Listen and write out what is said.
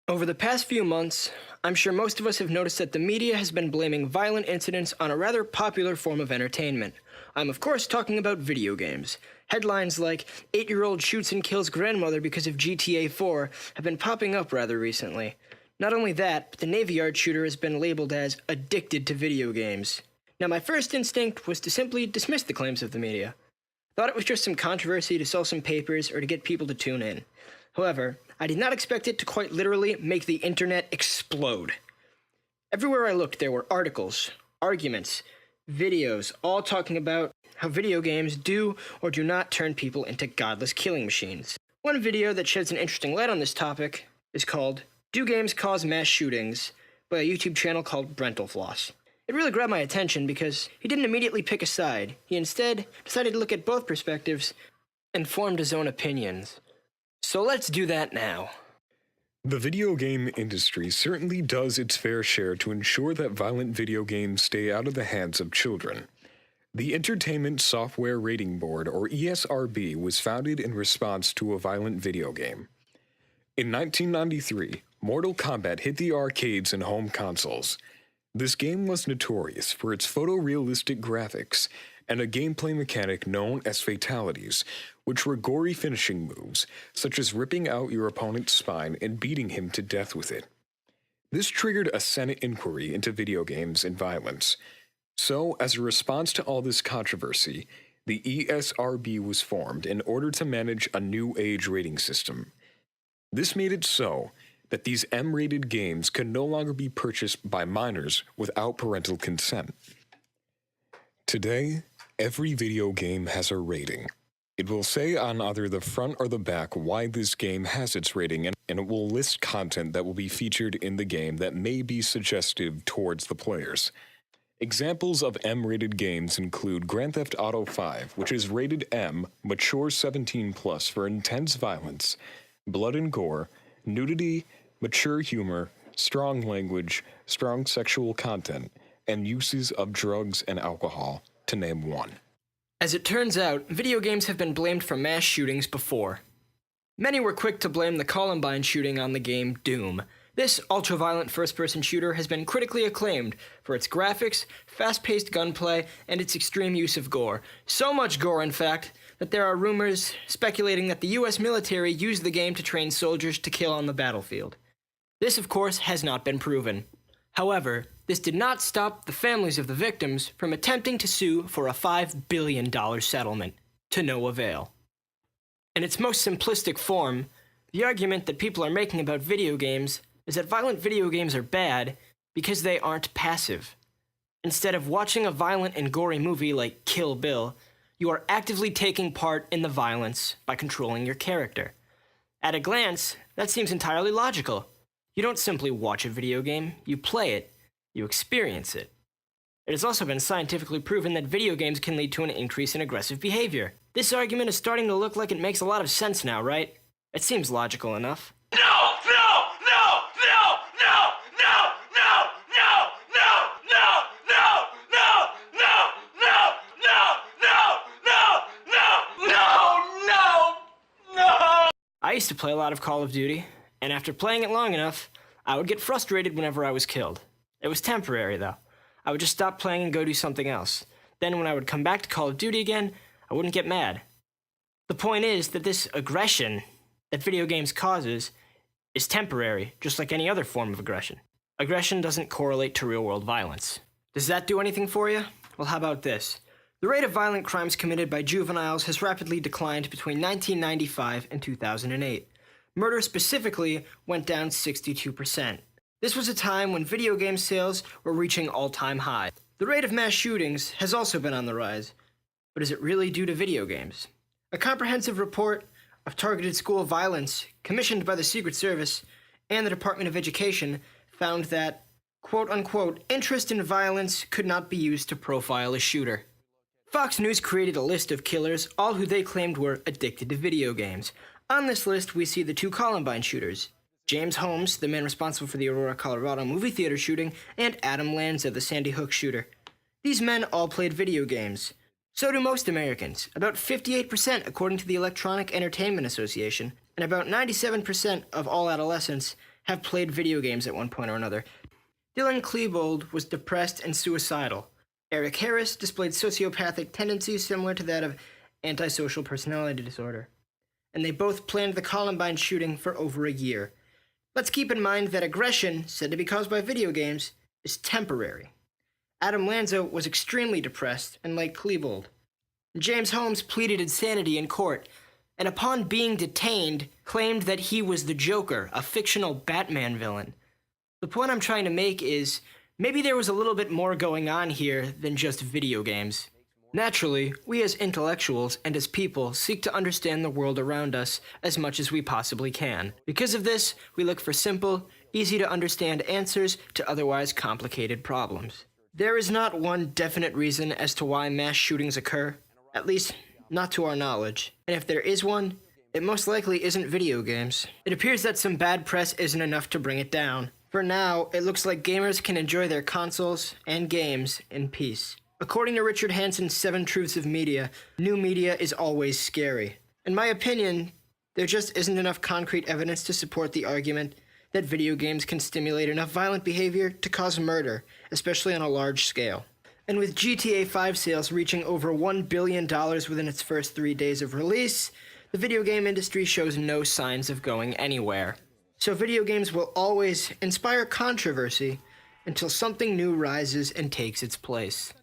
Over the past few months, I'm sure most of us have noticed that the media has been blaming violent incidents on a rather popular form of entertainment. I'm of course talking about video games. Headlines like 8-year-old shoots and kills grandmother because of GTA 4 have been popping up rather recently. Not only that, but the Navy Yard shooter has been labeled as addicted to video games. Now my first instinct was to simply dismiss the claims of the media. Thought it was just some controversy to sell some papers or to get people to tune in. However, I did not expect it to quite literally make the internet explode. Everywhere I looked, there were articles, arguments, videos, all talking about how video games do or do not turn people into godless killing machines. One video that sheds an interesting light on this topic is called "Do Games Cause Mass Shootings?" by a YouTube channel called Brentalfloss. It really grabbed my attention because he didn't immediately pick a side. He instead decided to look at both perspectives and formed his own opinions. So let's do that now. The video game industry certainly does its fair share to ensure that violent video games stay out of the hands of children. The Entertainment Software Rating Board, or ESRB, was founded in response to a violent video game. In 1993, Mortal Kombat hit the arcades and home consoles. This game was notorious for its photorealistic graphics and a gameplay mechanic known as fatalities, which were gory finishing moves, such as ripping out your opponent's spine and beating him to death with it. This triggered a Senate inquiry into video games and violence. So, as a response to all this controversy, the ESRB was formed in order to manage a new age rating system. This made it so that these M-rated games could no longer be purchased by minors without parental consent. Today, every video game has a rating. It will say on either the front or the back why this game has its rating, and it will list content that will be featured in the game that may be suggestive towards the players. Examples of M-rated games include Grand Theft Auto 5, which is rated M, mature 17+ for intense violence, blood and gore, nudity, mature humor, strong language, strong sexual content, and uses of drugs and alcohol, to name one. As it turns out, video games have been blamed for mass shootings before. Many were quick to blame the Columbine shooting on the game Doom. This ultra-violent first-person shooter has been critically acclaimed for its graphics, fast-paced gunplay, and its extreme use of gore. So much gore, in fact, that there are rumors speculating that the US military used the game to train soldiers to kill on the battlefield. This, of course, has not been proven. However, this did not stop the families of the victims from attempting to sue for a $5 billion settlement, to no avail. In its most simplistic form, the argument that people are making about video games is that violent video games are bad because they aren't passive. Instead of watching a violent and gory movie like Kill Bill, you are actively taking part in the violence by controlling your character. At a glance, that seems entirely logical. You don't simply watch a video game, you play it, you experience it. It has also been scientifically proven that video games can lead to an increase in aggressive behavior. This argument is starting to look like it makes a lot of sense now, right? It seems logical enough. No! No! No! No! No! No! No! No! No! No! No! No! No! No! No! No! No! No! No! I used to play a lot of Call of Duty, and after playing it long enough, I would get frustrated whenever I was killed. It was temporary, though. I would just stop playing and go do something else. Then when I would come back to Call of Duty again, I wouldn't get mad. The point is that this aggression that video games causes is temporary, just like any other form of aggression. Aggression doesn't correlate to real-world violence. Does that do anything for you? Well, how about this? The rate of violent crimes committed by juveniles has rapidly declined between 1995 and 2008. Murder specifically went down 62%. This was a time when video game sales were reaching all-time highs. The rate of mass shootings has also been on the rise. But is it really due to video games? A comprehensive report of targeted school violence commissioned by the Secret Service and the Department of Education found that, quote-unquote, interest in violence could not be used to profile a shooter. Fox News created a list of killers, all who they claimed were addicted to video games. On this list, we see the two Columbine shooters, James Holmes, the man responsible for the Aurora, Colorado movie theater shooting, and Adam Lanza, the Sandy Hook shooter. These men all played video games. So do most Americans, about 58% according to the Electronic Entertainment Association, and about 97% of all adolescents have played video games at one point or another. Dylan Klebold was depressed and suicidal. Eric Harris displayed sociopathic tendencies similar to that of antisocial personality disorder. And they both planned the Columbine shooting for over a year. Let's keep in mind that aggression, said to be caused by video games, is temporary. Adam Lanza was extremely depressed and like Klebold. James Holmes pleaded insanity in court, and upon being detained, claimed that he was the Joker, a fictional Batman villain. The point I'm trying to make is, maybe there was a little bit more going on here than just video games. Naturally, we as intellectuals and as people seek to understand the world around us as much as we possibly can. Because of this, we look for simple, easy to understand answers to otherwise complicated problems. There is not one definite reason as to why mass shootings occur, at least not to our knowledge. And if there is one, it most likely isn't video games. It appears that some bad press isn't enough to bring it down. For now, it looks like gamers can enjoy their consoles and games in peace. According to Richard Hanson's 7 Truths of Media, new media is always scary. In my opinion, there just isn't enough concrete evidence to support the argument that video games can stimulate enough violent behavior to cause murder, especially on a large scale. And with GTA 5 sales reaching over $1 billion within its first 3 days of release, the video game industry shows no signs of going anywhere. So video games will always inspire controversy until something new rises and takes its place.